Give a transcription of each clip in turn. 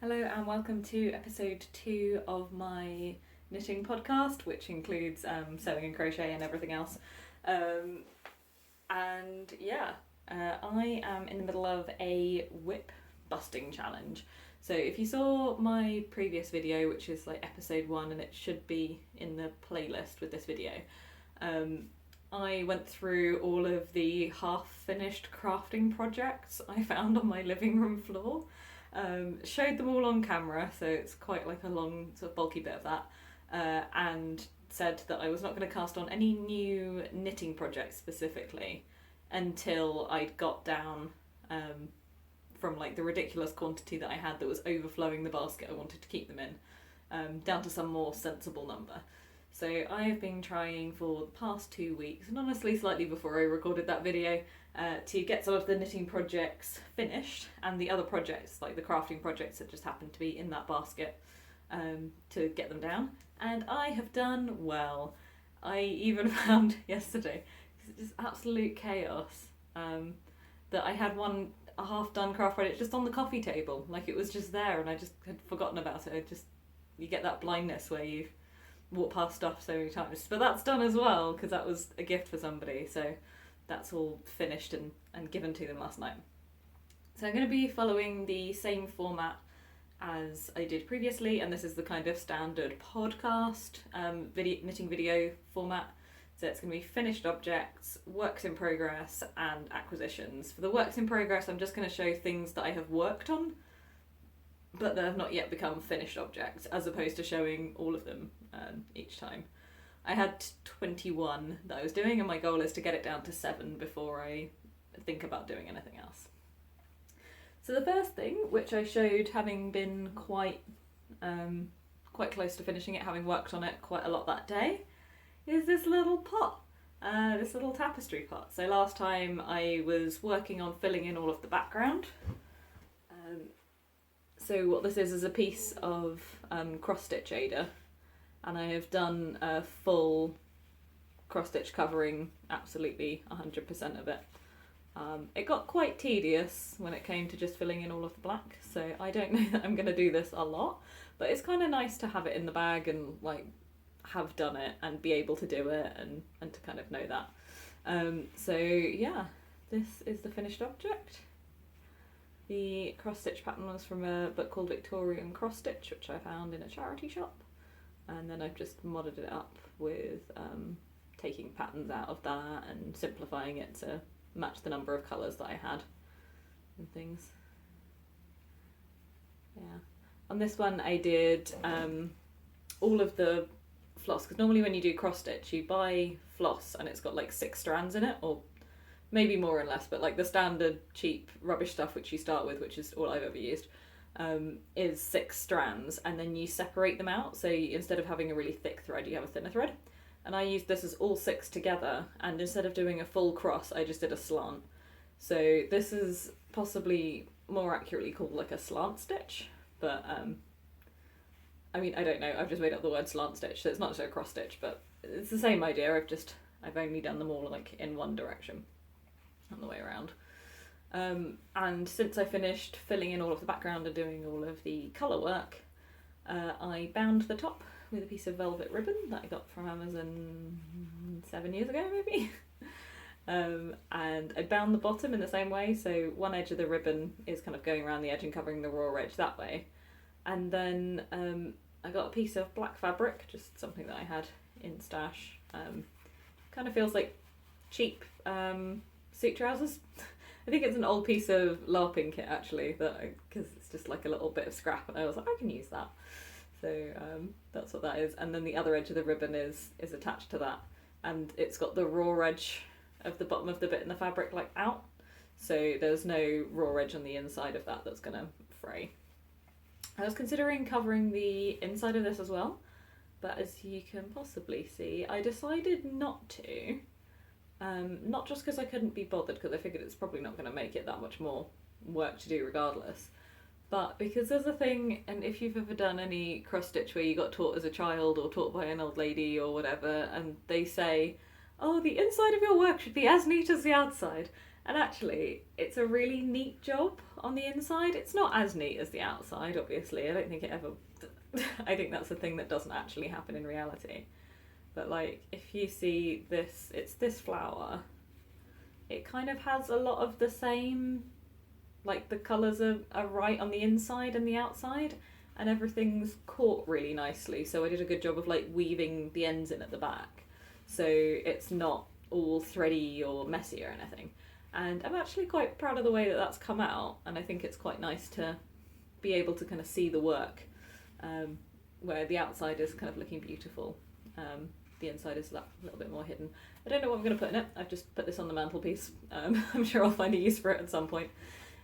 Hello and welcome to episode 2 of my knitting podcast, which includes sewing and crochet and everything else. I am in the middle of a whip busting challenge. So if you saw my previous video, which is like episode 1 and it should be in the playlist with this video, I went through all of the half-finished crafting projects I found on my living room floor. Showed them all on camera, so it's quite like a long sort of bulky bit of that, and said that I was not going to cast on any new knitting projects specifically until I'd got down from like the ridiculous quantity that I had that was overflowing the basket I wanted to keep them in, down to some more sensible number. So I have been trying for the past 2 weeks, and honestly slightly before I recorded that video, to get some of the knitting projects finished, and the other projects, like the crafting projects that just happened to be in that basket, to get them down. And I have done well. I even found yesterday, it's just absolute chaos, that I had a half-done craft project just on the coffee table. Like, it was just there and I just had forgotten about it. You get that blindness where you walk past stuff so many times. But that's done as well, because that was a gift for somebody, so that's all finished and given to them last night. So I'm going to be following the same format as I did previously, and this is the kind of standard podcast knitting video format. So it's going to be finished objects, works in progress, and acquisitions. For the works in progress, I'm just going to show things that I have worked on, but that have not yet become finished objects, as opposed to showing all of them each time. I had 21 that I was doing, and my goal is to get it down to 7 before I think about doing anything else. So the first thing, which I showed having been quite close to finishing it, having worked on it quite a lot that day, is this little pot, this little tapestry pot. So last time I was working on filling in all of the background. So what this is a piece of cross-stitch Ada, and I have done a full cross-stitch covering absolutely 100% of it. It got quite tedious when it came to just filling in all of the black, so I don't know that I'm going to do this a lot, but it's kind of nice to have it in the bag and like have done it and be able to do it and to kind of know that. So yeah, this is the finished object. The cross-stitch pattern was from a book called Victorian Cross Stitch, which I found in a charity shop. And then I've just modded it up with taking patterns out of that and simplifying it to match the number of colours that I had and things. Yeah. On this one I did all of the floss, because normally when you do cross-stitch you buy floss and it's got like 6 strands in it, or maybe more and less, but like the standard cheap rubbish stuff which you start with, which is all I've ever used, is 6 strands, and then you separate them out, so instead of having a really thick thread you have a thinner thread. And I used this as all 6 together, and instead of doing a full cross I just did a slant. So this is possibly more accurately called like a slant stitch, but I mean, I don't know, I've just made up the word slant stitch, so it's not just a cross stitch, but it's the same idea. I've only done them all like in one direction on the way around. And since I finished filling in all of the background and doing all of the colour work, I bound the top with a piece of velvet ribbon that I got from Amazon 7 years ago maybe. And I bound the bottom in the same way, so one edge of the ribbon is kind of going around the edge and covering the raw edge that way. And then I got a piece of black fabric, just something that I had in stash. Kind of feels like cheap suit trousers. I think it's an old piece of LARPing kit actually, because it's just like a little bit of scrap, and I was like, I can use that. So that's what that is. And then the other edge of the ribbon is attached to that, and it's got the raw edge of the bottom of the bit in the fabric like out, so there's no raw edge on the inside of that that's gonna fray. I was considering covering the inside of this as well, but as you can possibly see, I decided not to. Not just because I couldn't be bothered, because I figured it's probably not going to make it that much more work to do regardless, but because there's a thing, and if you've ever done any cross stitch where you got taught as a child or taught by an old lady or whatever, and they say, oh, the inside of your work should be as neat as the outside, And actually, it's a really neat job on the inside. It's not as neat as the outside, obviously. I don't think it ever... I think that's a thing that doesn't actually happen in reality. But like, if you see this, it's this flower. It kind of has a lot of the same... Like, the colours are right on the inside and the outside. And everything's caught really nicely. So I did a good job of like weaving the ends in at the back. So it's not all thready or messy or anything. And I'm actually quite proud of the way that that's come out, and I think it's quite nice to be able to kind of see the work, where the outside is kind of looking beautiful. The inside is that little bit more hidden. I don't know what I'm going to put in it. I've just put this on the mantelpiece. I'm sure I'll find a use for it at some point.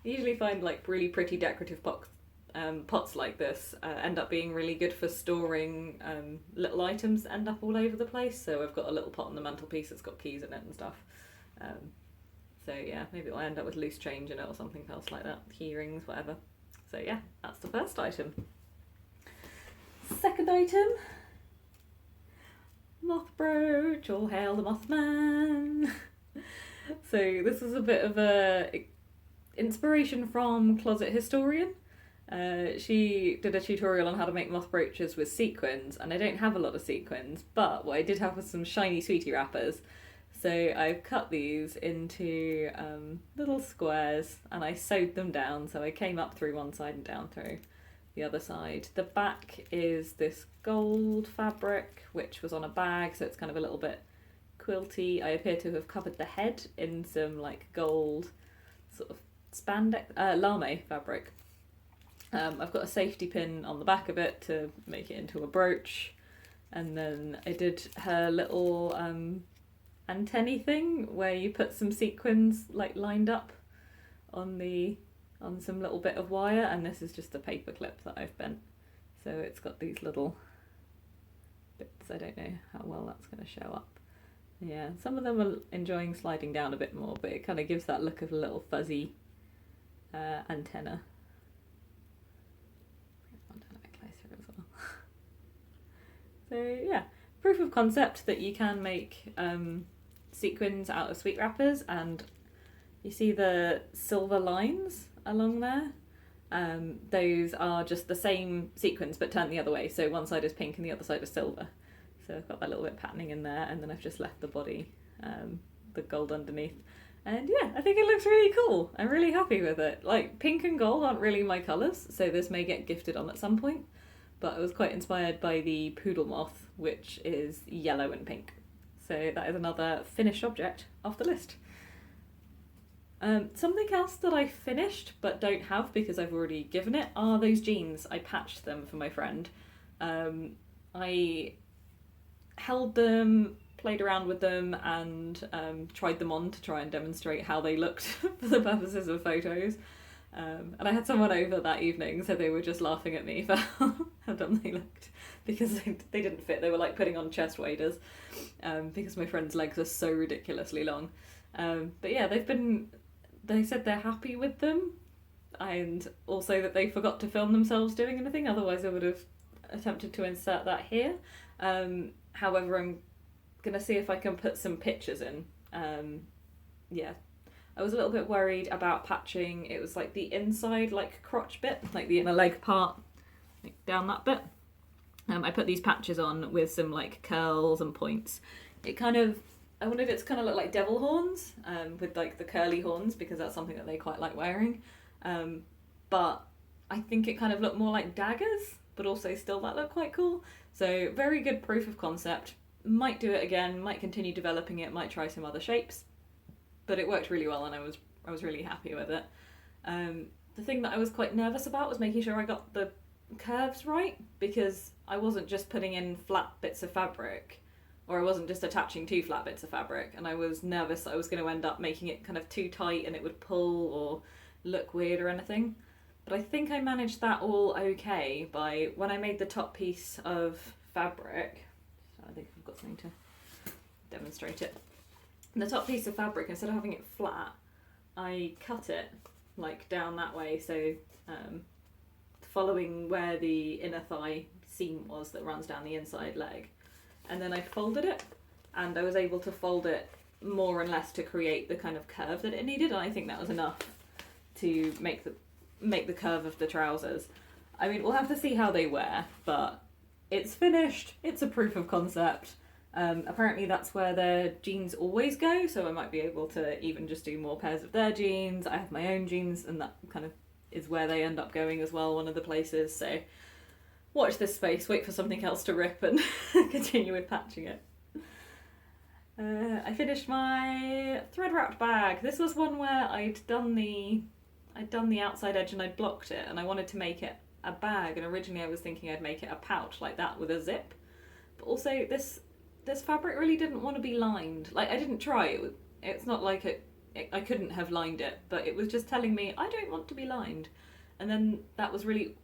I usually find like really pretty decorative pots like this end up being really good for storing little items that end up all over the place. So I've got a little pot on the mantelpiece that's got keys in it and stuff. So yeah, maybe it'll end up with loose change in it or something else like that. Key rings, whatever. So yeah, that's the first item. Second item. Moth brooch, all hail the Mothman. So this is a bit of a inspiration from Closet Historian. She did a tutorial on how to make moth brooches with sequins, and I don't have a lot of sequins, but what I did have was some shiny sweetie wrappers. So I've cut these into little squares and I sewed them down, so I came up through one side and down through the other side. The back is this gold fabric which was on a bag, so it's kind of a little bit quilty. I appear to have covered the head in some like gold sort of spandex, lame fabric. I've got a safety pin on the back of it to make it into a brooch, and then I did her little antennae thing where you put some sequins like lined up on some little bit of wire, and this is just a paper clip that I've bent, so it's got these little bits. I don't know how well that's going to show up. Yeah, some of them are enjoying sliding down a bit more, but it kind of gives that look of a little fuzzy antenna. So yeah, proof of concept that you can make sequins out of sweet wrappers, and you see the silver lines along there. Those are just the same sequins but turned the other way, so one side is pink and the other side is silver. So I've got that little bit of patterning in there, and then I've just left the body, the gold underneath. And yeah, I think it looks really cool. I'm really happy with it. Like, pink and gold aren't really my colours, so this may get gifted on at some point. But I was quite inspired by the poodle moth, which is yellow and pink. So that is another finished object off the list. Something else that I finished but don't have because I've already given it are those jeans. I patched them for my friend. I held them, played around with them, and tried them on to try and demonstrate how they looked for the purposes of photos. And I had someone over that evening, so they were just laughing at me for how dumb they looked, because they didn't fit. They were like putting on chest waders, because my friend's legs are so ridiculously long. But yeah, they said they're happy with them, and also that they forgot to film themselves doing anything, otherwise I would have attempted to insert that here. However, I'm gonna see if I can put some pictures in. Yeah, I was a little bit worried about patching. It was like the inside like crotch bit, like the inner leg part, like down that bit. I put these patches on with some like curls and points. I wanted it to kind of look like devil horns, with like the curly horns, because that's something that they quite like wearing. But I think it kind of looked more like daggers, but also still that looked quite cool. So very good proof of concept. Might do it again, might continue developing it, might try some other shapes. But it worked really well, and I was really happy with it. The thing that I was quite nervous about was making sure I got the curves right, because I wasn't just putting in flat bits of fabric, or I wasn't just attaching two flat bits of fabric, and I was nervous that I was going to end up making it kind of too tight and it would pull or look weird or anything. But I think I managed that all okay by when I made the top piece of fabric. I think I've got something to demonstrate it. The top piece of fabric, instead of having it flat, I cut it like down that way, so following where the inner thigh seam was that runs down the inside leg. And then I folded it, and I was able to fold it more and less to create the kind of curve that it needed, and I think that was enough to make the curve of the trousers. I mean, we'll have to see how they wear, but it's finished. It's a proof of concept. Apparently that's where their jeans always go, so I might be able to even just do more pairs of their jeans. I have my own jeans, and that kind of is where they end up going as well, one of the places. So watch this space, wait for something else to rip, and continue with patching it. I finished my thread wrapped bag. This was one where I'd done the outside edge and I'd blocked it, and I wanted to make it a bag, and originally I was thinking I'd make it a pouch like that with a zip. But also this fabric really didn't want to be lined. Like, I didn't try. It's not like I couldn't have lined it, but it was just telling me I don't want to be lined. And then that's really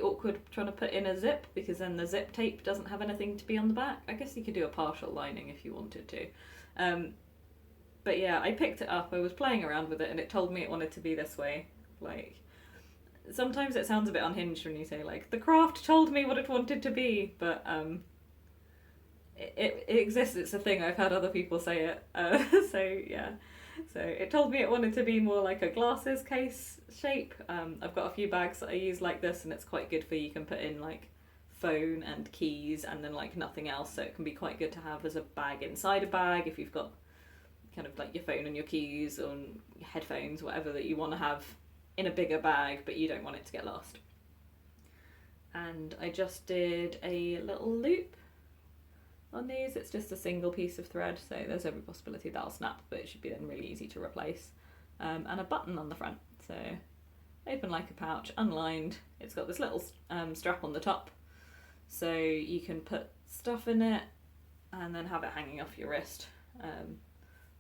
awkward trying to put in a zip, because then the zip tape doesn't have anything to be on the back. I guess you could do a partial lining if you wanted to. But yeah, I picked it up, I was playing around with it, and it told me it wanted to be this way. Like, sometimes it sounds a bit unhinged when you say, like, the craft told me what it wanted to be, but it exists, it's a thing, I've had other people say it. So yeah. So it told me it wanted to be more like a glasses case shape. I've got a few bags that I use like this, and it's quite good for, you can put in like phone and keys and then like nothing else, so it can be quite good to have as a bag inside a bag if you've got kind of like your phone and your keys or your headphones, whatever that you want to have in a bigger bag but you don't want it to get lost. And I just did a little loop on these. It's just a single piece of thread, so there's every possibility that'll snap, but it should be then really easy to replace. And a button on the front, so open like a pouch, unlined. It's got this little strap on the top, so you can put stuff in it and then have it hanging off your wrist,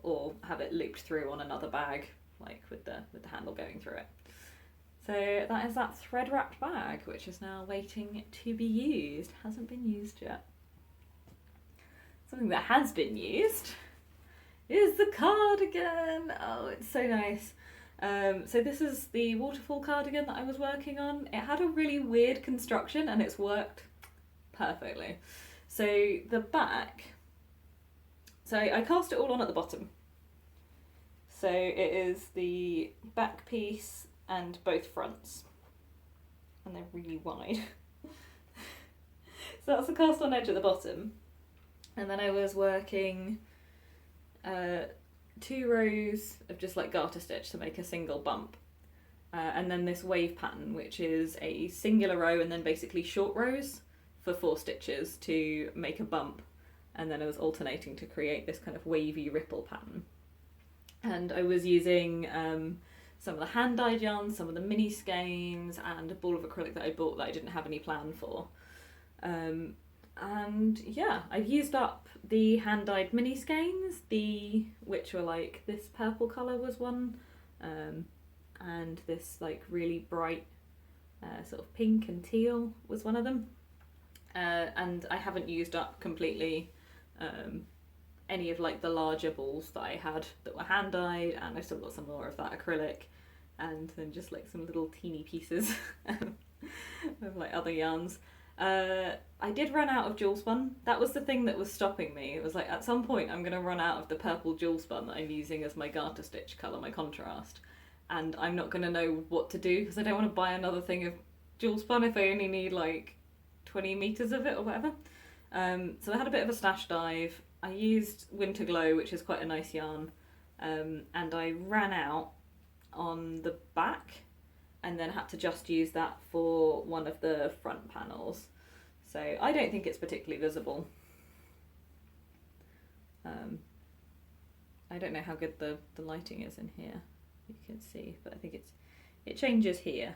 or have it looped through on another bag, like with the handle going through it. So that is that thread wrapped bag, which is now waiting to be used. Hasn't been used yet. Something that has been used is the cardigan. Oh, it's so nice. So this is the waterfall cardigan that I was working on. It had a really weird construction and it's worked perfectly. So the back, so I cast it all on at the bottom. So it is the back piece and both fronts, and they're really wide. So that's the cast on edge at the bottom. And then I was working 2 rows of just like garter stitch to make a single bump. And then this wave pattern, which is a singular row and then basically short rows for 4 stitches to make a bump. And then I was alternating to create this kind of wavy ripple pattern. And I was using some of the hand-dyed yarns, some of the mini skeins, and a ball of acrylic that I bought that I didn't have any plan for. And yeah, I've used up the hand-dyed mini skeins, which were like this purple colour was one, and this like really bright sort of pink and teal was one of them. And I haven't used up completely any of like the larger balls that I had that were hand-dyed, and I've still got some more of that acrylic, and then just like some little teeny pieces of like other yarns. I did run out of jewel spun. That was the thing that was stopping me. It was like, at some point I'm going to run out of the purple jewel spun that I'm using as my garter stitch colour, my contrast, and I'm not going to know what to do, because I don't want to buy another thing of jewel spun if I only need like 20 metres of it or whatever. So I had a bit of a stash dive. I used Winter Glow, which is quite a nice yarn, and I ran out on the back and then had to just use that for one of the front panels. So I don't think it's particularly visible. I don't know how good the lighting is in here, you can see, but I think it changes here.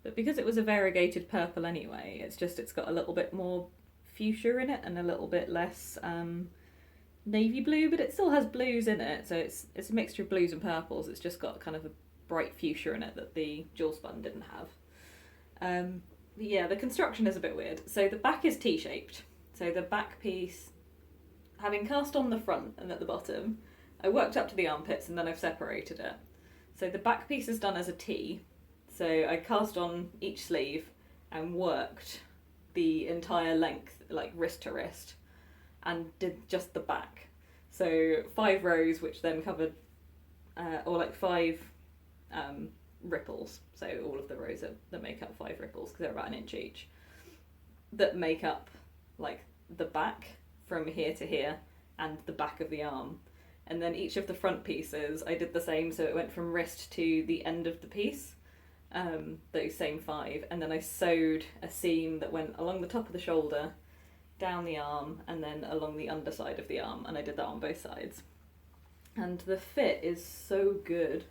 But because it was a variegated purple anyway, it's got a little bit more fuchsia in it and a little bit less navy blue, but it still has blues in it, so it's a mixture of blues and purples. It's just got kind of a bright fuchsia in it that the jewel spun didn't have. Yeah, the construction is a bit weird. So the back is T-shaped. So the back piece, having cast on the front and at the bottom, I worked up to the armpits and then I've separated it. So the back piece is done as a T. So I cast on each sleeve and worked the entire length, like wrist to wrist, and did just the back. So 5 rows, which then covered, or like 5 ripples. So all of the rows that make up 5 ripples, because they're about an inch each, that make up like the back from here to here and the back of the arm. And then each of the front pieces, I did the same, so it went from wrist to the end of the piece, those same 5, and then I sewed a seam that went along the top of the shoulder, down the arm, and then along the underside of the arm, and I did that on both sides. And the fit is so good.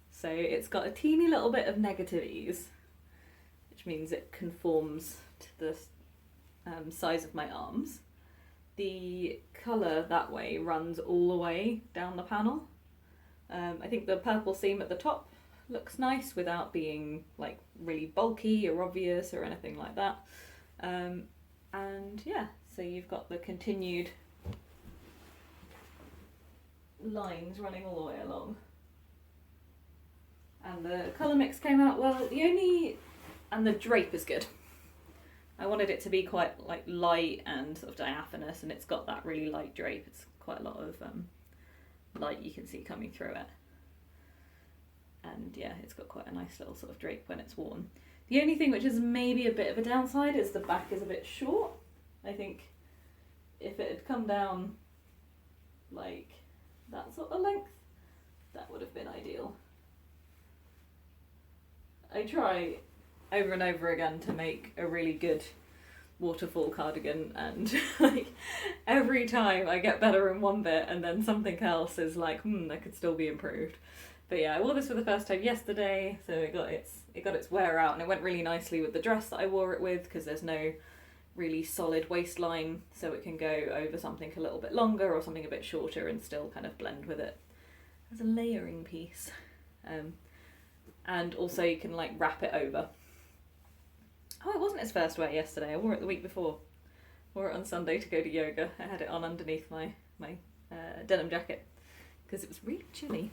So it's got a teeny little bit of negative ease, which means it conforms to the size of my arms. The colour that way runs all the way down the panel. I think the purple seam at the top looks nice without being like really bulky or obvious or anything like that. And yeah, so you've got the continued lines running all the way along. And the colour mix came out well. And the drape is good. I wanted it to be quite like light and sort of diaphanous, and it's got that really light drape. It's quite a lot of light you can see coming through it. And yeah, it's got quite a nice little sort of drape when it's worn. The only thing which is maybe a bit of a downside is the back is a bit short. I think if it had come down like that sort of length, that would have been ideal. I try over and over again to make a really good waterfall cardigan, and like every time I get better in one bit and then something else is like, that could still be improved. But yeah, I wore this for the first time yesterday, so it got its wear out, and it went really nicely with the dress that I wore it with, because there's no really solid waistline, so it can go over something a little bit longer or something a bit shorter and still kind of blend with it as a layering piece. And also you can like wrap it over. Oh, it wasn't its first wear yesterday. I wore it the week before. Wore it on Sunday to go to yoga. I had it on underneath my denim jacket because it was really chilly.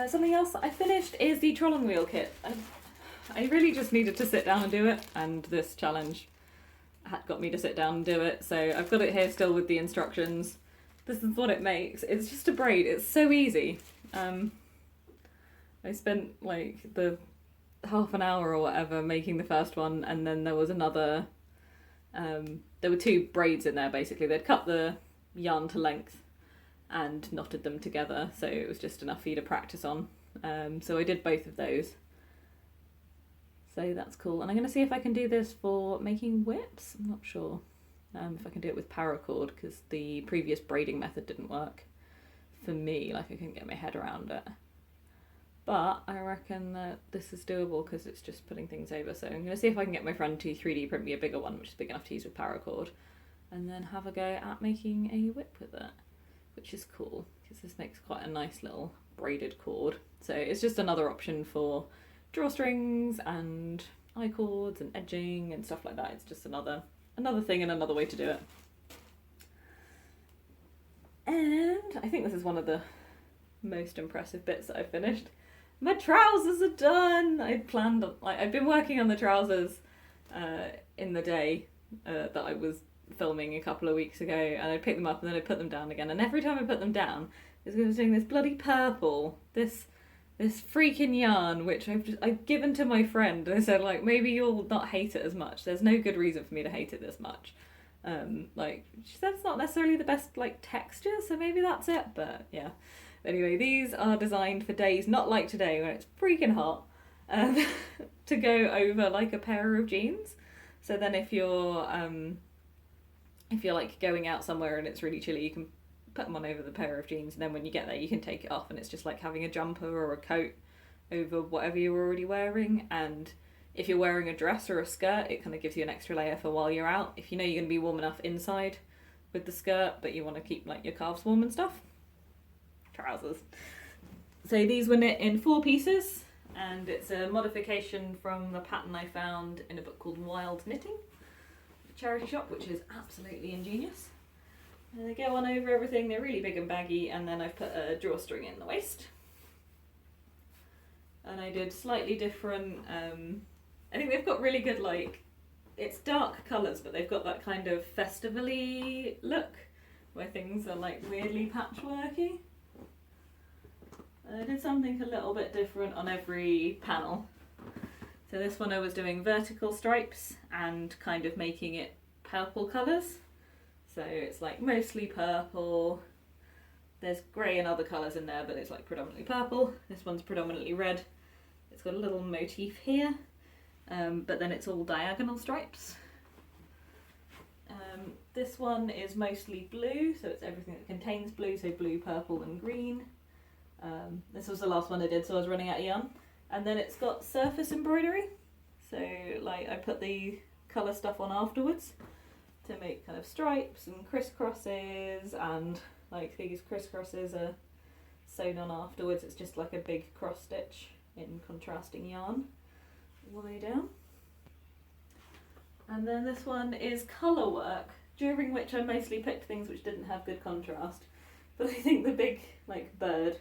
Something else that I finished is the trolling wheel kit. I really just needed to sit down and do it, and this challenge had got me to sit down and do it. So I've got it here still with the instructions. This is what it makes. It's just a braid. It's so easy. I spent like the half an hour or whatever making the first one, and then there was another, there were 2 braids in there basically. They'd cut the yarn to length and knotted them together, so it was just enough for you to practice on. So I did both of those. So that's cool. And I'm going to see if I can do this for making whips. I'm not sure if I can do it with paracord, because the previous braiding method didn't work for me. Like, I couldn't get my head around it. But I reckon that this is doable because it's just putting things over. So I'm going to see if I can get my friend to 3D print me a bigger one, which is big enough to use with paracord, and then have a go at making a whip with it, which is cool because this makes quite a nice little braided cord. So it's just another option for drawstrings and I-cords and edging and stuff like that. It's just another thing and another way to do it. And I think this is one of the most impressive bits that I've finished. My trousers are done! I'd been working on the trousers in the day that I was filming a couple of weeks ago, and I'd pick them up and then I'd put them down again, and every time I put them down it's going to doing this bloody purple, this freaking yarn, which I've given to my friend, and I said, like, maybe you'll not hate it as much. There's no good reason for me to hate it this much. Like, she said it's not necessarily the best, like, texture, so maybe that's it, but yeah. Anyway, these are designed for days not like today when it's freaking hot, to go over like a pair of jeans. So then if you're like going out somewhere and it's really chilly, you can put them on over the pair of jeans, and then when you get there you can take it off, and it's just like having a jumper or a coat over whatever you're already wearing. And if you're wearing a dress or a skirt, it kind of gives you an extra layer for while you're out, if you know you're going to be warm enough inside with the skirt but you want to keep like your calves warm and stuff. Trousers. So these were knit in 4 pieces, and it's a modification from the pattern I found in a book called Wild Knitting, a charity shop, which is absolutely ingenious. And they go on over everything. They're really big and baggy, and then I've put a drawstring in the waist. And I did slightly different, I think they've got really good like it's dark colours, but they've got that kind of festival-y look where things are like weirdly patchworky. I did something a little bit different on every panel. So this one I was doing vertical stripes and kind of making it purple colours. So it's like mostly purple. There's grey and other colours in there, but it's like predominantly purple. This one's predominantly red. It's got a little motif here, but then it's all diagonal stripes. This one is mostly blue, so it's everything that contains blue, so blue, purple and green. This was the last one I did, so I was running out of yarn. And then it's got surface embroidery, so like I put the colour stuff on afterwards to make kind of stripes and crisscrosses, and like these crisscrosses are sewn on afterwards. It's just like a big cross stitch in contrasting yarn all the way down. And then this one is colour work, during which I mostly picked things which didn't have good contrast. But I think the big like bird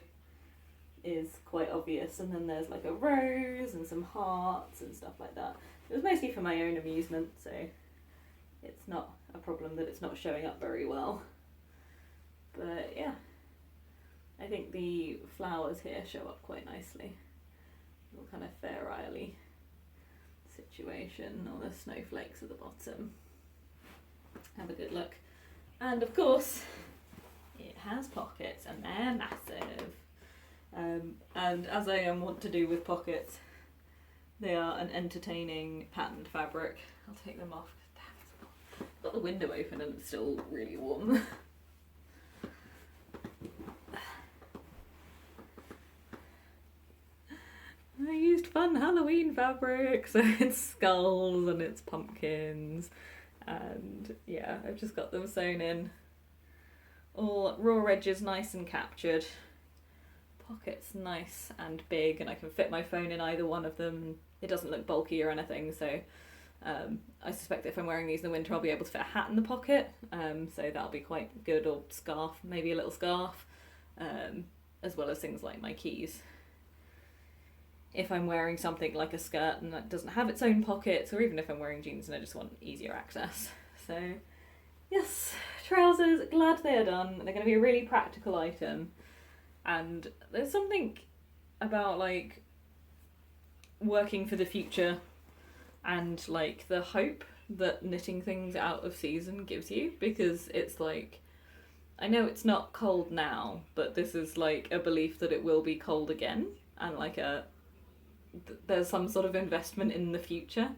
is quite obvious, and then there's like a rose and some hearts and stuff like that. It was mostly for my own amusement, so it's not a problem that it's not showing up very well. But yeah, I think the flowers here show up quite nicely. Little kind of Fair Isle-y situation, all the snowflakes at the bottom. Have a good look. And of course, it has pockets, and they're massive. And as I want to do with pockets, they are an entertaining patterned fabric. I'll take them off. I've got the window open and it's still really warm. I used fun Halloween fabric, so it's skulls and it's pumpkins, and yeah, I've just got them sewn in. All raw edges nice and captured. Pockets nice and big, and I can fit my phone in either one of them. It doesn't look bulky or anything, so I suspect that if I'm wearing these in the winter I'll be able to fit a hat in the pocket, so that'll be quite good, or scarf, maybe a little scarf, as well as things like my keys. If I'm wearing something like a skirt and that doesn't have its own pockets, or even if I'm wearing jeans and I just want easier access. So yes, trousers, glad they are done. They're going to be a really practical item. And there's something about like working for the future and like the hope that knitting things out of season gives you, because it's like, I know it's not cold now, but this is like a belief that it will be cold again, and like there's some sort of investment in the future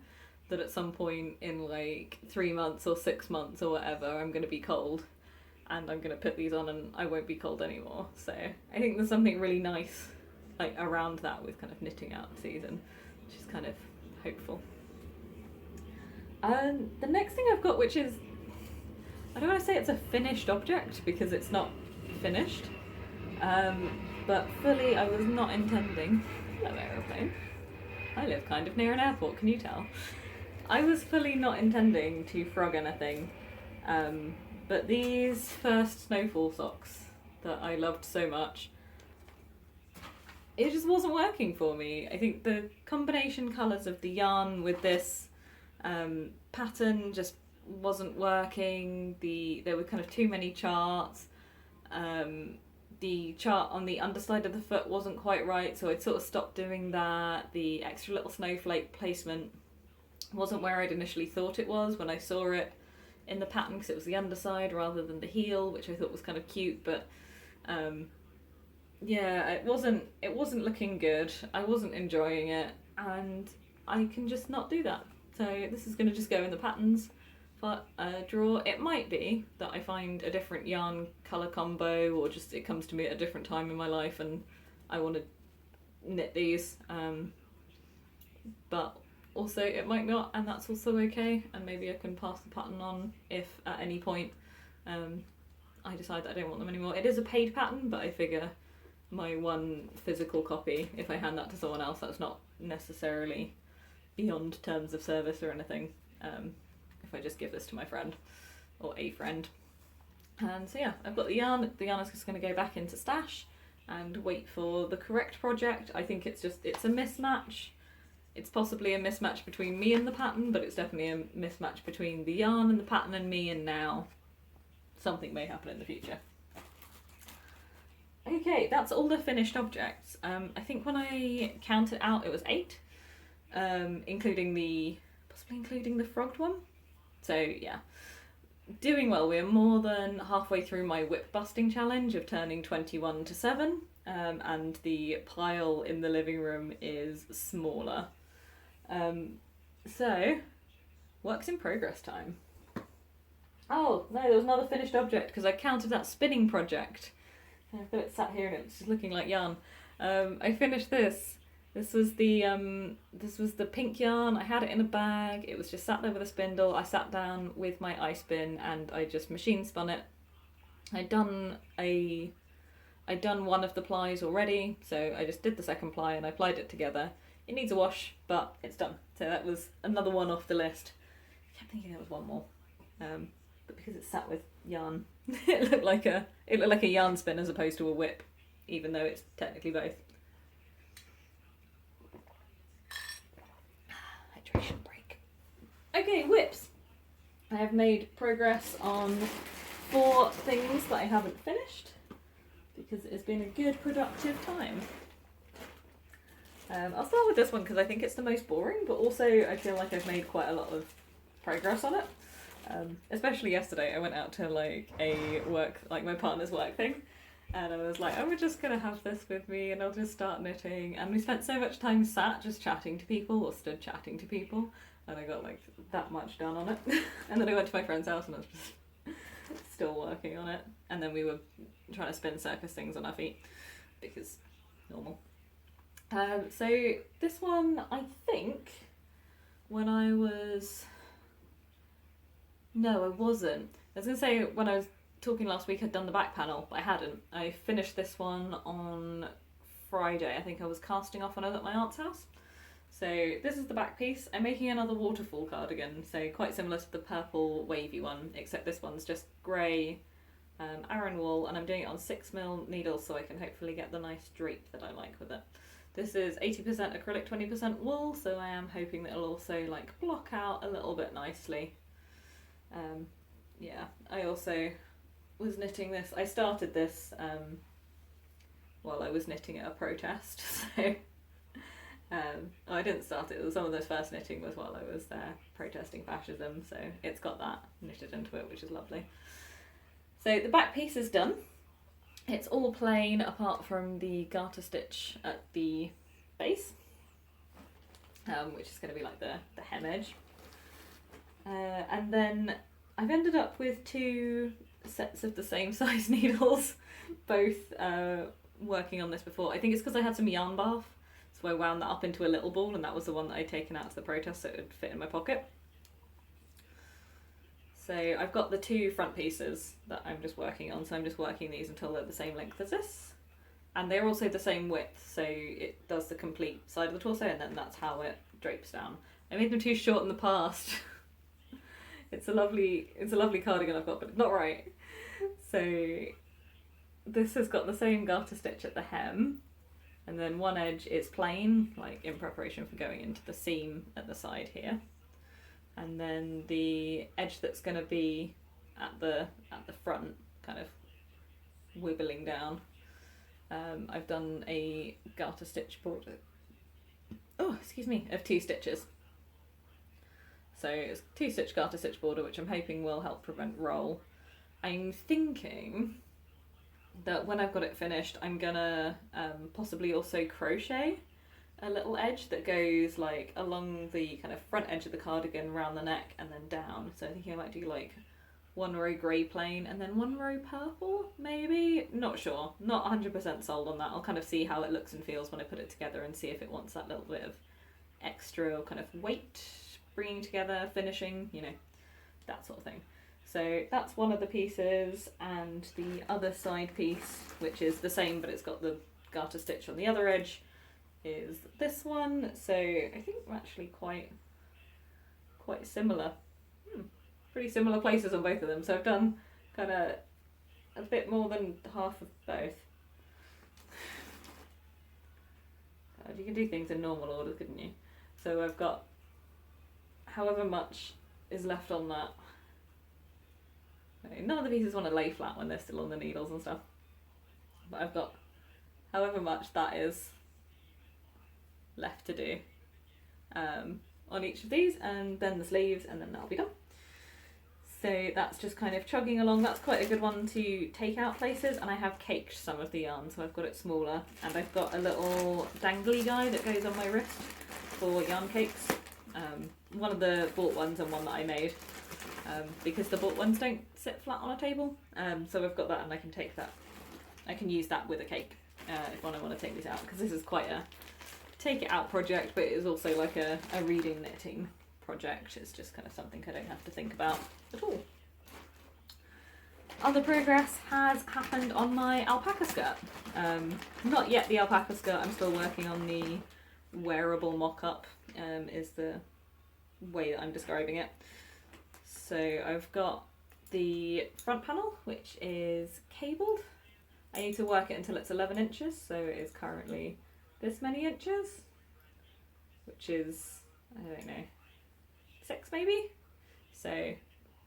that at some point in like 3 months or 6 months or whatever I'm going to be cold, and I'm going to put these on and I won't be cold anymore. So I think there's something really nice like around that with kind of knitting out of season, which is kind of hopeful. The next thing I've got, which is, I don't want to say it's a finished object because it's not finished, but fully I was not intending. Hello aeroplane. I live kind of near an airport, can you tell? I was fully not intending to frog anything, but these first snowfall socks that I loved so much, it just wasn't working for me. I think the combination colours of the yarn with this pattern just wasn't working. There were kind of too many charts. The chart on the underside of the foot wasn't quite right, so I'd sort of stopped doing that. The extra little snowflake placement wasn't where I'd initially thought it was when I saw it in the pattern, because it was the underside rather than the heel, which I thought was kind of cute, but yeah, it wasn't looking good. I wasn't enjoying it, and I can just not do that. So this is going to just go in the patterns drawer. It might be that I find a different yarn colour combo, or just it comes to me at a different time in my life and I want to knit these, but also it might not, and that's also okay, and maybe I can pass the pattern on if at any point I decide that I don't want them anymore. It is a paid pattern, but I figure my one physical copy, if I hand that to someone else, that's not necessarily beyond terms of service or anything, if I just give this to my friend or a friend. And so yeah, I've got the yarn is just going to go back into stash and wait for the correct project. I think it's a mismatch it's possibly a mismatch between me and the pattern, but it's definitely a mismatch between the yarn and the pattern and me, and now something may happen in the future. Okay, that's all the finished objects. I think when I counted out it was 8, possibly including the frogged one. So yeah, doing well. We're more than halfway through my whip busting challenge of turning 21 to 7, and the pile in the living room is smaller. So, works in progress time. Oh, no, there was another finished object because I counted that spinning project. I've got it sat here and it's just looking like yarn. I finished this. This was the pink yarn. I had it in a bag. It was just sat there with a spindle. I sat down with my eye spin and I just machine spun it. I'd done one of the plies already, so I just did the second ply and I plied it together. It needs a wash, but it's done. So that was another one off the list. I kept thinking there was one more, but because it's sat with yarn, it looked like a yarn spin as opposed to a whip, even though it's technically both. Hydration break. Okay, whips. I have made progress on 4 things that I haven't finished because it has been a good productive time. I'll start with this one because I think it's the most boring, but also I feel like I've made quite a lot of progress on it. Especially yesterday, I went out to my partner's work thing, and I was like, I'm just gonna have this with me and I'll just start knitting. And we spent so much time sat just chatting to people or stood chatting to people, and I got like that much done on it. And then I went to my friend's house and I was just still working on it. And then we were trying to spin circus things on our feet because normal. So this one, I think, when I was... No, I wasn't. I was going to say when I was talking last week I'd done the back panel, but I hadn't. I finished this one on Friday. I think I was casting off when I was at my aunt's house. So this is the back piece. I'm making another waterfall cardigan, so quite similar to the purple wavy one, except this one's just grey Aran wool, and I'm doing it on 6mm needles so I can hopefully get the nice drape that I like with it. This is 80% acrylic, 20% wool, so I am hoping that it'll also like block out a little bit nicely. Yeah, I also was knitting this. I started this while I was knitting at a protest, so I didn't start it. Some of those first knitting was while I was there protesting fascism, so it's got that knitted into it, which is lovely. So the back piece is done. It's all plain apart from the garter stitch at the base, which is going to be like the hem edge. And then I've ended up with 2 sets of the same size needles, both working on this before. I think it's because I had some yarn bath, so I wound that up into a little ball, and that was the one that I'd taken out to the protest so it would fit in my pocket. So I've got the 2 front pieces that I'm just working on, so I'm just working these until they're the same length as this. And they're also the same width, so it does the complete side of the torso, and then that's how it drapes down. I made them too short in the past. It's a lovely cardigan I've got, but it's not right. So this has got the same garter stitch at the hem, and then one edge is plain, like in preparation for going into the seam at the side here. And then the edge that's going to be at the front, kind of wibbling down, I've done a garter stitch border. Oh, excuse me, of 2 stitches. So it's 2-stitch garter stitch border, which I'm hoping will help prevent roll. I'm thinking that when I've got it finished, I'm gonna possibly also crochet a little edge that goes like along the kind of front edge of the cardigan, round the neck and then down. So I think I might do like 1 row grey plain and then 1 row purple, maybe? Not sure, not 100% sold on that. I'll kind of see how it looks and feels when I put it together and see if it wants that little bit of extra kind of weight, bringing together, finishing, you know, that sort of thing. So that's one of the pieces, and the other side piece, which is the same but it's got the garter stitch on the other edge, is this one. So I think we're actually quite similar. Pretty similar places on both of them. So I've done kind of a bit more than half of both. God, you can do things in normal order, couldn't you? So I've got however much is left on that. None of the pieces want to lay flat when they're still on the needles and stuff. But I've got however much that is left to do on each of these, and then the sleeves, and then that'll be done. So that's just kind of chugging along. That's quite a good one to take out places, and I have caked some of the yarn, so I've got it smaller, and I've got a little dangly guy that goes on my wrist for yarn cakes. One of the bought ones and one that I made, because the bought ones don't sit flat on a table, so I've got that, and I can take that. I can use that with a cake if I want to take these out, because this is quite a take it out project, but it is also like a reading knitting project. It's just kind of something I don't have to think about at all. Other progress has happened on my alpaca skirt. Not yet the alpaca skirt, I'm still working on the wearable mock-up, is the way that I'm describing it. So I've got the front panel, which is cabled. I need to work it until it's 11 inches, so it is currently this many inches, which is, I don't know, 6 maybe? So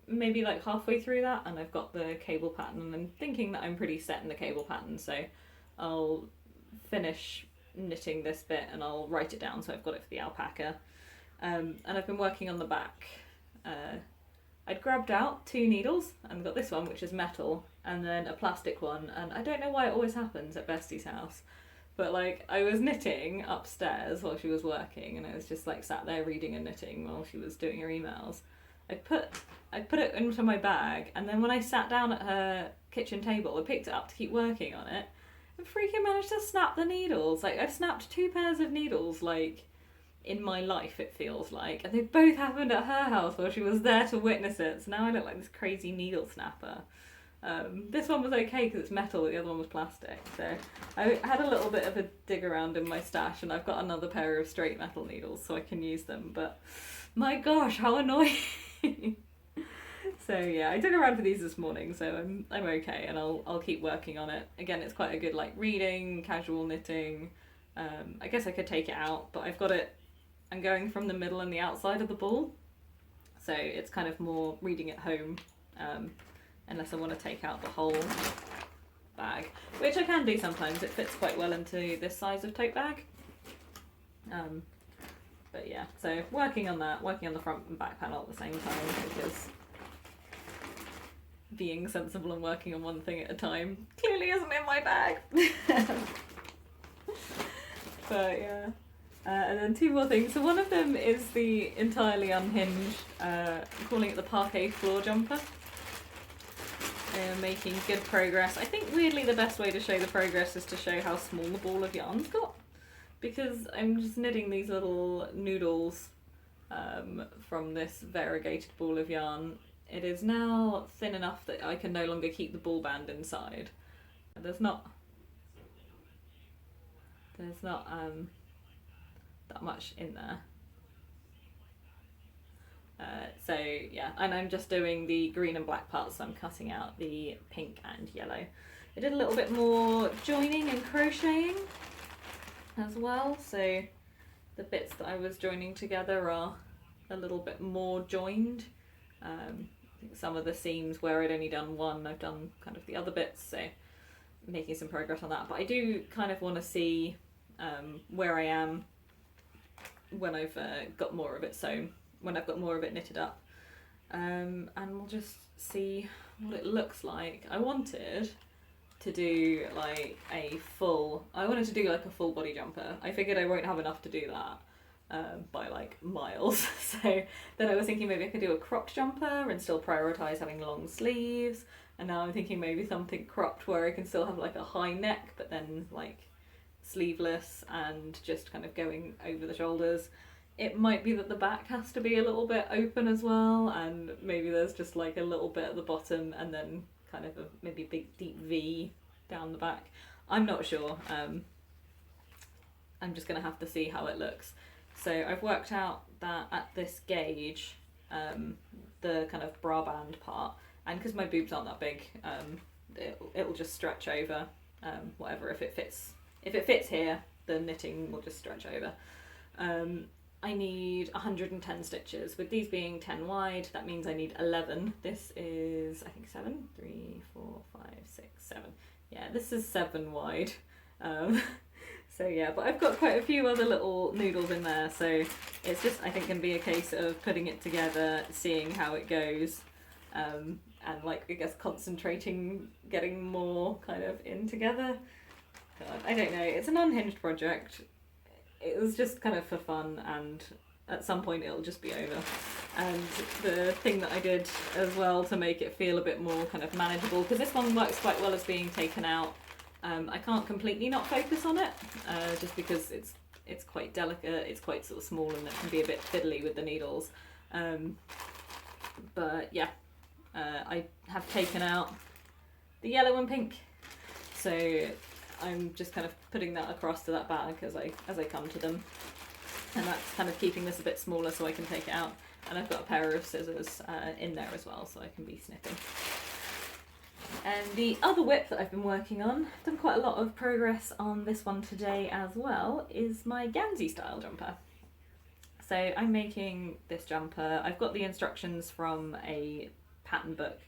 maybe like halfway through that, and I've got the cable pattern, and I'm thinking that I'm pretty set in the cable pattern, so I'll finish knitting this bit and I'll write it down so I've got it for the alpaca. And I've been working on the back. I'd grabbed out 2 needles and got this one, which is metal, and then a plastic one, and I don't know why it always happens at Bestie's house, but like I was knitting upstairs while she was working, and I was just like sat there reading and knitting while she was doing her emails. I put it into my bag, and then when I sat down at her kitchen table, I picked it up to keep working on it, and freaking managed to snap the needles. Like, I've snapped 2 pairs of needles, like, in my life, it feels like, and they both happened at her house while she was there to witness it, so now I look like this crazy needle snapper. This one was okay because it's metal, the other one was plastic, so I had a little bit of a dig around in my stash, and I've got another pair of straight metal needles so I can use them, but my gosh, how annoying. So yeah, I dug around for these this morning, so I'm okay, and I'll keep working on it. Again, it's quite a good like reading, casual knitting. I guess I could take it out, but I've got it, I'm going from the middle and the outside of the ball, so it's kind of more reading at home, unless I want to take out the whole bag, which I can do sometimes. It fits quite well into this size of tote bag. But yeah, so working on that, working on the front and back panel at the same time, because being sensible and working on one thing at a time clearly isn't in my bag. But yeah. And then 2 more things. So one of them is the entirely unhinged, I'm calling it the parquet floor jumper. Making good progress. I think weirdly the best way to show the progress is to show how small the ball of yarn's got, because I'm just knitting these little noodles from this variegated ball of yarn. It is now thin enough that I can no longer keep the ball band inside. There's not that much in there. So yeah, and I'm just doing the green and black parts, so I'm cutting out the pink and yellow. I did a little bit more joining and crocheting as well, so the bits that I was joining together are a little bit more joined. I think some of the seams where I'd only done one, I've done kind of the other bits, so making some progress on that. But I do kind of want to see where I am when I've got more of it sewn, when I've got more of it knitted up, and we'll just see what it looks like. I wanted to do like a full body jumper. I figured I won't have enough to do that by like miles, so then I was thinking maybe I could do a cropped jumper and still prioritise having long sleeves, and now I'm thinking maybe something cropped where I can still have like a high neck but then like sleeveless and just kind of going over the shoulders. It might be that the back has to be a little bit open as well, and maybe there's just like a little bit at the bottom and then kind of a maybe big deep V down the back. I'm not sure. I'm just gonna have to see how it looks. So I've worked out that at this gauge, the kind of bra band part, and because my boobs aren't that big, it'll just stretch over whatever. If it fits here, the knitting will just stretch over. I need 110 stitches. With these being 10 wide, that means I need 11. This is, I think, 7? 3, 4, 5, 6, 7. Yeah, this is 7 wide. So yeah, but I've got quite a few other little noodles in there, so it's just, I think, going to be a case of putting it together, seeing how it goes, and like, I guess, concentrating, getting more kind of in together. God, I don't know, it's an unhinged project. It was just kind of for fun, and at some point it'll just be over. And the thing that I did as well to make it feel a bit more kind of manageable, because this one works quite well as being taken out. I can't completely not focus on it, just because it's quite delicate, it's quite sort of small, and it can be a bit fiddly with the needles. But yeah, I have taken out the yellow and pink, so I'm just kind of putting that across to that bag as I come to them, and that's kind of keeping this a bit smaller so I can take it out. And I've got a pair of scissors in there as well, so I can be snipping. And the other whip that I've been working on, I've done quite a lot of progress on this one today as well, is my Gansey style jumper. So I'm making this jumper. I've got the instructions from a pattern book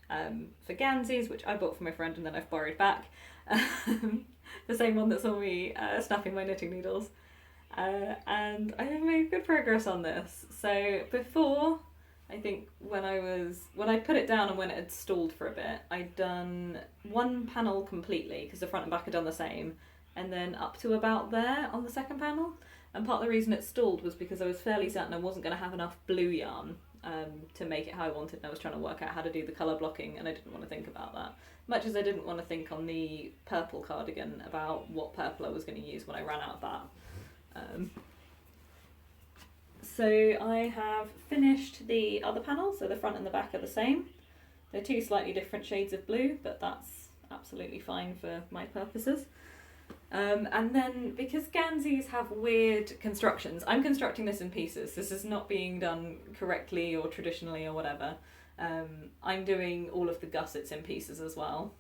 for Ganseys, which I bought for my friend and then I've borrowed back. The same one that saw me snapping my knitting needles. And I have made good progress on this. So before, I think when I put it down and when it had stalled for a bit, I'd done one panel completely, because the front and back had done the same, and then up to about there on the second panel. And part of the reason it stalled was because I was fairly certain I wasn't going to have enough blue yarn to make it how I wanted, and I was trying to work out how to do the colour blocking, and I didn't want to think about that. Much as I didn't want to think on the purple cardigan about what purple I was going to use when I ran out of that. So I have finished the other panel, so the front and the back are the same. They're two slightly different shades of blue, but that's absolutely fine for my purposes. And then, because Ganseys have weird constructions, I'm constructing this in pieces. This is not being done correctly or traditionally or whatever. I'm doing all of the gussets in pieces as well.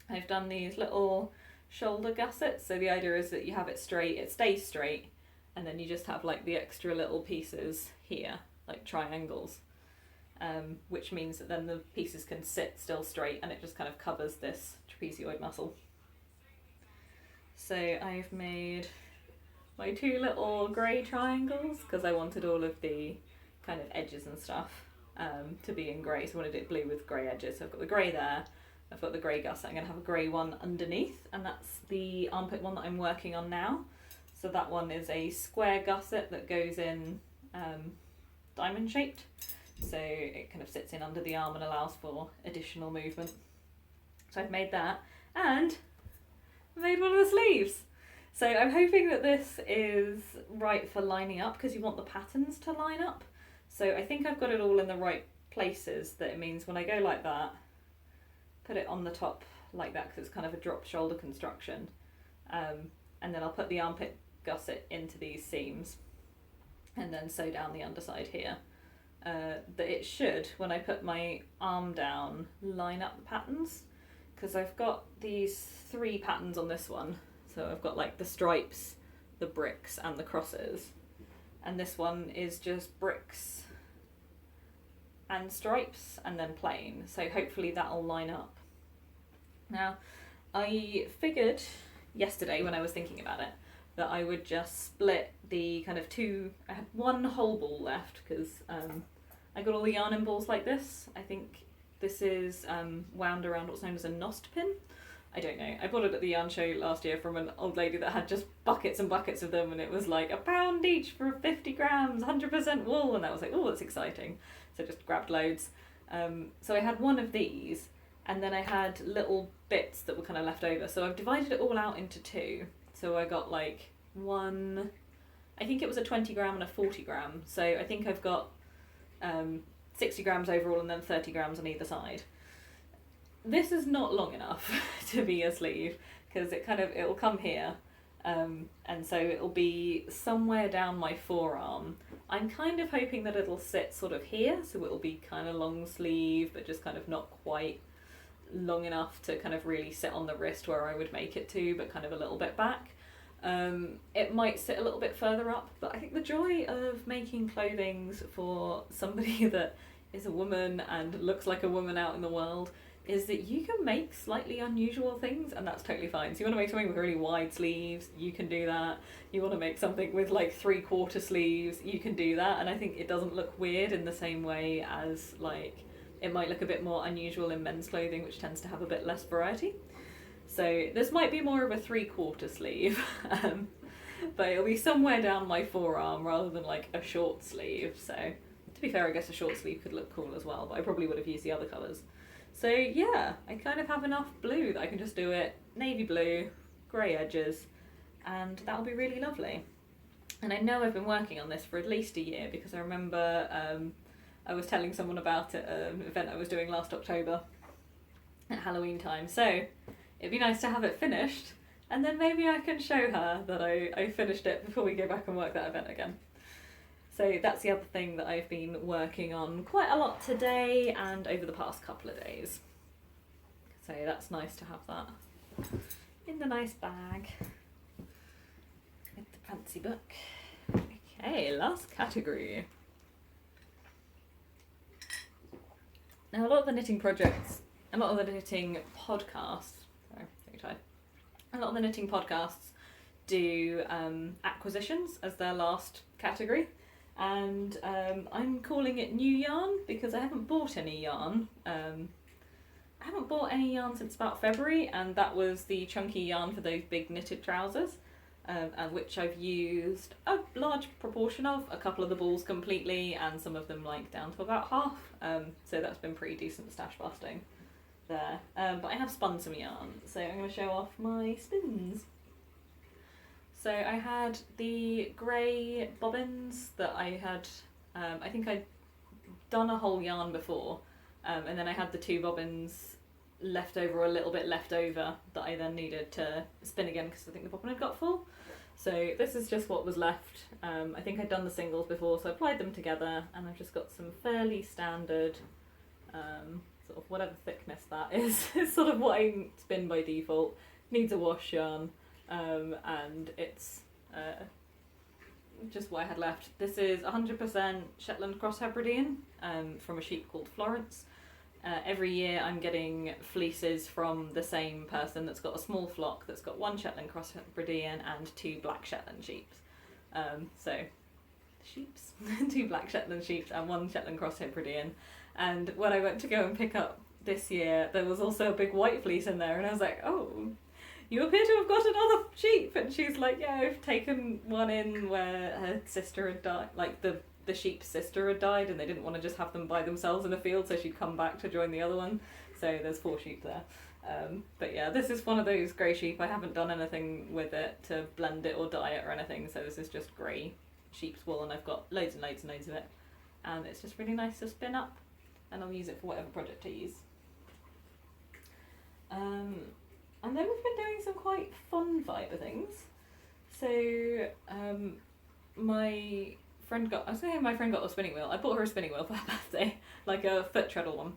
I've done these little shoulder gussets, so the idea is that you have it straight, it stays straight, and then you just have like the extra little pieces here, like triangles, which means that then the pieces can sit still straight and it just kind of covers this trapezoid muscle. So I've made my two little grey triangles because I wanted all of the kind of edges and stuff to be in grey, so I wanted it blue with grey edges. So I've got the grey there, I've got the grey gusset, I'm going to have a grey one underneath, and that's the armpit one that I'm working on now. So that one is a square gusset that goes in diamond shaped, so it kind of sits in under the arm and allows for additional movement. So I've made that, and I made one of the sleeves. So I'm hoping that this is right for lining up, because you want the patterns to line up. So I think I've got it all in the right places, that it means when I go like that, put it on the top like that, because it's kind of a drop shoulder construction, and then I'll put the armpit gusset into these seams and then sew down the underside here. That it should, when I put my arm down, line up the patterns, because I've got these 3 patterns on this one. So I've got like the stripes, the bricks and the crosses, and this one is just bricks and stripes and then plain, so hopefully that'll line up. Now, I figured yesterday when I was thinking about it that I would just split the kind of I had one whole ball left, because I got all the yarn in balls like this. I think this is wound around what's known as a nost pin. I don't know. I bought it at the yarn show last year from an old lady that had just buckets and buckets of them, and it was like £1 each for 50 grams, 100% wool, and I was like, oh, that's exciting. So I just grabbed loads. So I had one of these, and then I had little bits that were kind of left over. So I've divided it all out into 2. So I got like one, I think it was a 20 gram and a 40 gram. So I think I've got 60 grams overall and then 30 grams on either side. This is not long enough to be a sleeve, because it'll come here, and so it'll be somewhere down my forearm. I'm kind of hoping that it'll sit sort of here, so it'll be kind of long sleeve, but just kind of not quite long enough to kind of really sit on the wrist where I would make it to, but kind of a little bit back. It might sit a little bit further up, but I think the joy of making clothings for somebody that is a woman and looks like a woman out in the world is that you can make slightly unusual things, and that's totally fine. So you want to make something with really wide sleeves, you can do that. You want to make something with like 3/4 sleeves, you can do that. And I think it doesn't look weird in the same way as like it might look a bit more unusual in men's clothing, which tends to have a bit less variety. So this might be more of a 3/4 sleeve, but it'll be somewhere down my forearm rather than like a short sleeve. So to be fair, I guess a short sleeve could look cool as well, but I probably would have used the other colours. So yeah, I kind of have enough blue that I can just do it navy blue, grey edges, and that'll be really lovely. And I know I've been working on this for at least a year, because I remember I was telling someone about it at an event I was doing last October at Halloween time. So it'd be nice to have it finished, and then maybe I can show her that I finished it before we go back and work that event again. So that's the other thing that I've been working on quite a lot today and over the past couple of days. So that's nice to have that in the nice bag with the fancy book. Okay, last category. Now a lot of the knitting podcasts, a lot of the knitting podcasts do acquisitions as their last category. And I'm calling it new yarn because I haven't bought any yarn. I haven't bought any yarn since about February, and that was the chunky yarn for those big knitted trousers, and which I've used a large proportion of, a couple of the balls completely, and some of them like down to about half. So that's been pretty decent stash busting there. But I have spun some yarn, so I'm going to show off my spins. So I had the grey bobbins that I had, I think I'd done a whole yarn before, and then I had the 2 bobbins left over, or a little bit left over, that I then needed to spin again because I think the bobbin had got full. So this is just what was left. I think I'd done the singles before, so I applied them together, and I've just got some fairly standard, sort of whatever thickness that is, it's sort of what I spin by default. Needs a wash yarn. And it's just what I had left. This is 100% Shetland Cross Hebridean from a sheep called Florence. Every year I'm getting fleeces from the same person that's got a small flock that's got 1 Shetland Cross Hebridean and 2 black Shetland sheeps. So, sheeps? 2 black Shetland sheeps and 1 Shetland Cross Hebridean. And when I went to go and pick up this year, there was also a big white fleece in there, and I was like, oh, you appear to have got another sheep. And she's like, yeah, I've taken one in where her sister had died, like the sheep's sister had died, and they didn't want to just have them by themselves in a field, so she'd come back to join the other one. So there's 4 sheep there. But yeah, this is one of those grey sheep. I haven't done anything with it to blend it or dye it or anything, so this is just grey sheep's wool, and I've got loads and loads and loads of it. And it's just really nice to spin up, and I'll use it for whatever project I use. And then we've been doing some quite fun fibre things. So my friend got a spinning wheel. I bought her a spinning wheel for her birthday, like a foot treadle one.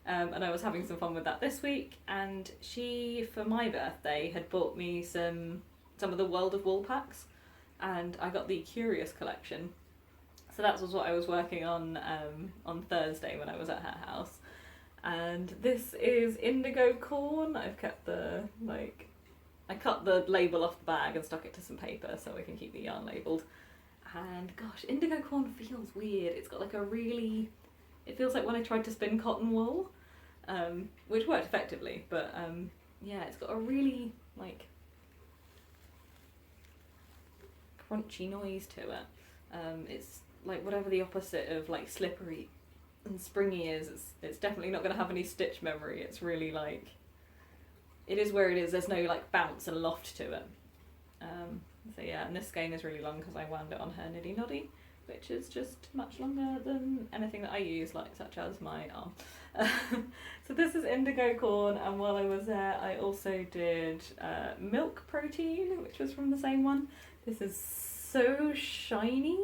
And I was having some fun with that this week, and she, for my birthday, had bought me some of the World of Wool packs, and I got the Curious collection. So that was what I was working on Thursday when I was at her house. And this is indigo corn. I've kept I cut the label off the bag and stuck it to some paper so we can keep the yarn labelled. And gosh, indigo corn feels weird. It's got like it feels like when I tried to spin cotton wool, which worked effectively, but yeah, it's got a really like crunchy noise to it. It's like whatever the opposite of like slippery and springy is. It's definitely not going to have any stitch memory. It's really like, it is where it is. There's no like bounce and loft to it. So yeah, and this skein is really long because I wound it on her niddy noddy, which is just much longer than anything that I use, like such as my arm. So this is indigo corn, and while I was there I also did milk protein, which was from the same one. This is so shiny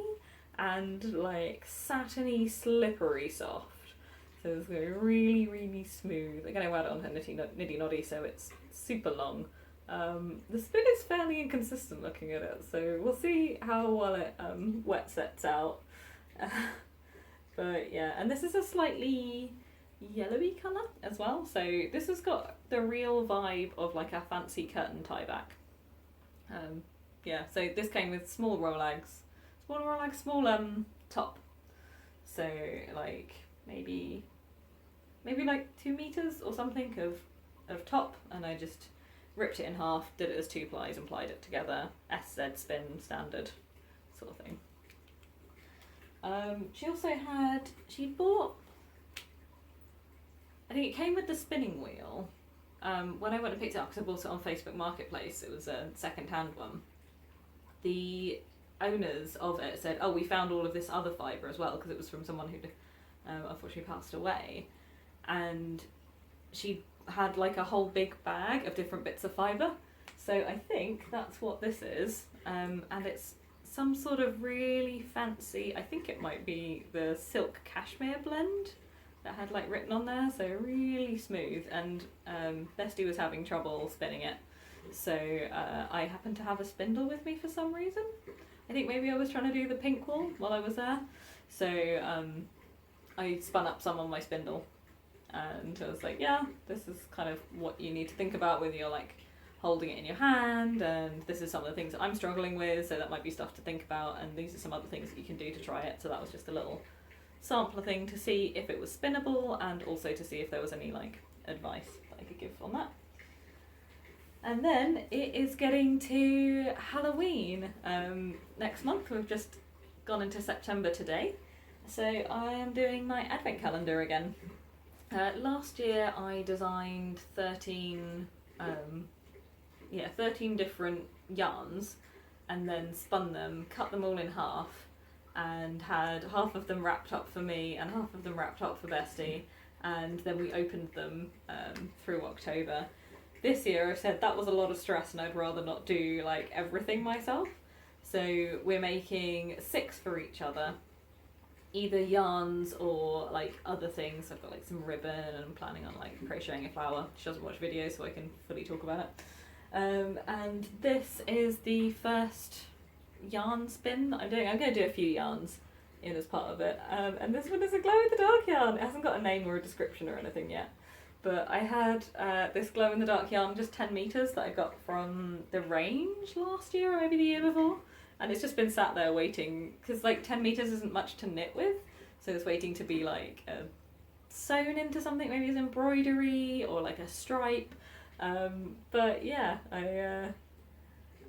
and like satiny, slippery soft. So it's going to be really, really smooth. Again, I wound it on her niddy noddy, so it's super long, The spin is fairly inconsistent looking at it, so we'll see how well it wet sets out. But yeah, and this is a slightly yellowy colour as well, so this has got the real vibe of like a fancy curtain tie back. Yeah, so this came with small small top, so like maybe like 2 meters or something of top, and I just ripped it in half, did it as 2 plies and plied it together, SZ spin standard sort of thing. She also she bought, I think it came with the spinning wheel. When I went and picked it up, because I bought it on Facebook Marketplace, it was a second-hand one. The owners of it said, oh, we found all of this other fibre as well, because it was from someone who unfortunately passed away. And she had like a whole big bag of different bits of fibre. So I think that's what this is. And it's some sort of really fancy, I think it might be the silk cashmere blend that had like written on there, so really smooth, and Bestie was having trouble spinning it, so I happened to have a spindle with me for some reason. I think maybe I was trying to do the pink wall while I was there, so I spun up some on my spindle, and I was like, yeah, this is kind of what you need to think about when you're like holding it in your hand, and this is some of the things that I'm struggling with, so that might be stuff to think about, and these are some other things that you can do to try it. So that was just a little sampler thing to see if it was spinnable, and also to see if there was any like advice that I could give on that. And then it is getting to Halloween next month. We've just gone into September today, so I am doing my advent calendar again. Last year I designed 13 different yarns, and then spun them, cut them all in half, and had half of them wrapped up for me and half of them wrapped up for Bestie, and then we opened them through October. This year I said that was a lot of stress and I'd rather not do like everything myself, so we're making 6 for each other, either yarns or like other things. I've got like some ribbon and I'm planning on like crocheting a flower. She doesn't watch videos, so I can fully talk about it. And this is the first yarn spin that I'm doing. I'm going to do a few yarns in as part of it, and this one is a glow-in-the-dark yarn. It hasn't got a name or a description or anything yet, but I had this glow-in-the-dark yarn, just 10 metres, that I got from the range last year or maybe the year before, and it's just been sat there waiting, because like 10 metres isn't much to knit with, so it's waiting to be like sewn into something, maybe as embroidery or like a stripe. But yeah,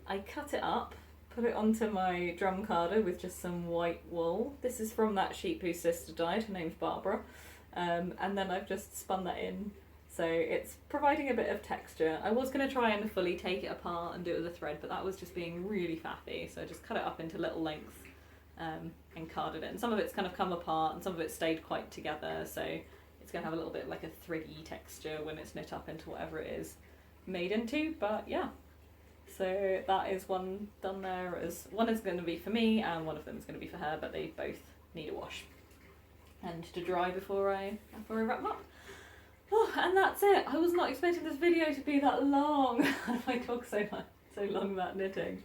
I cut it up, put it onto my drum carder with just some white wool. This is from that sheep whose sister died, her name's Barbara, and then I've just spun that in, so it's providing a bit of texture. I was going to try and fully take it apart and do it with a thread, but that was just being really faffy, so I just cut it up into little lengths and carded it, and some of it's kind of come apart and some of it stayed quite together, so it's going to have a little bit like a thready texture when it's knit up into whatever it is made into. But yeah, so that is one done there. As one is going to be for me and one of them is going to be for her, but they both need a wash and to dry before I wrap them up. Oh, and that's it. I was not expecting this video to be that long. I talk so long about knitting.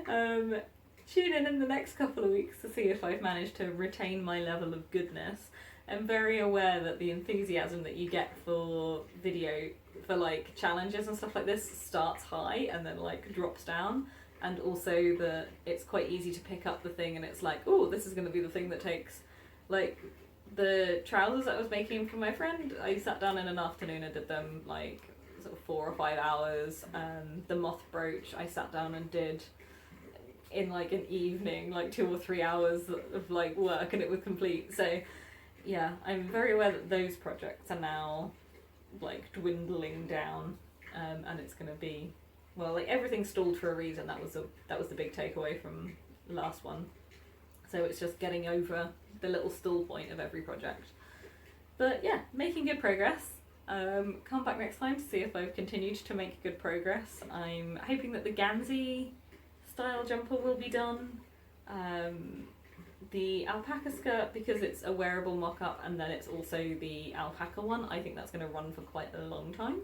Tune in the next couple of weeks to see if I've managed to retain my level of goodness. I'm very aware that the enthusiasm that you get for video, for like challenges and stuff like this, starts high and then like drops down, and also that it's quite easy to pick up the thing and it's like, oh, this is going to be the thing that takes, like the trousers that I was making for my friend, I sat down in an afternoon and did them like sort of 4 or 5 hours. The moth brooch I sat down and did in like an evening, like 2 or 3 hours of like work, and it was complete. So yeah, I'm very aware that those projects are now like dwindling down, and it's going to be, well, like everything's stalled for a reason. That was the big takeaway from the last one. So it's just getting over the little stall point of every project. But yeah, making good progress. Come back next time to see if I've continued to make good progress. I'm hoping that the Gansey style jumper will be done. The alpaca skirt, because it's a wearable mock-up and then it's also the alpaca one, I think that's going to run for quite a long time.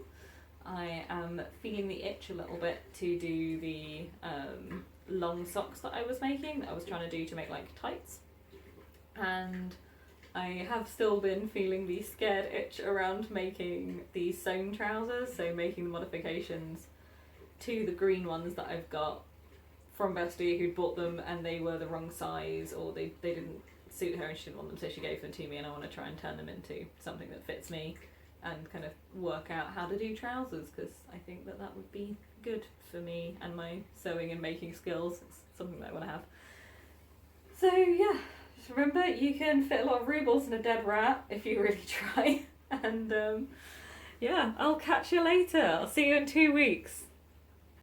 I am feeling the itch a little bit to do the long socks that I was making, that I was trying to do to make like tights. And I have still been feeling the scared itch around making the sewn trousers, so making the modifications to the green ones that I've got from Bestie, who'd bought them and they were the wrong size, or they didn't suit her and she didn't want them, so she gave them to me, and I want to try and turn them into something that fits me and kind of work out how to do trousers, because I think that that would be good for me and my sewing and making skills. It's something that I want to have. So yeah, just remember, you can fit a lot of rubles in a dead rat if you really try. And yeah, I'll catch you later. I'll see you in 2 weeks.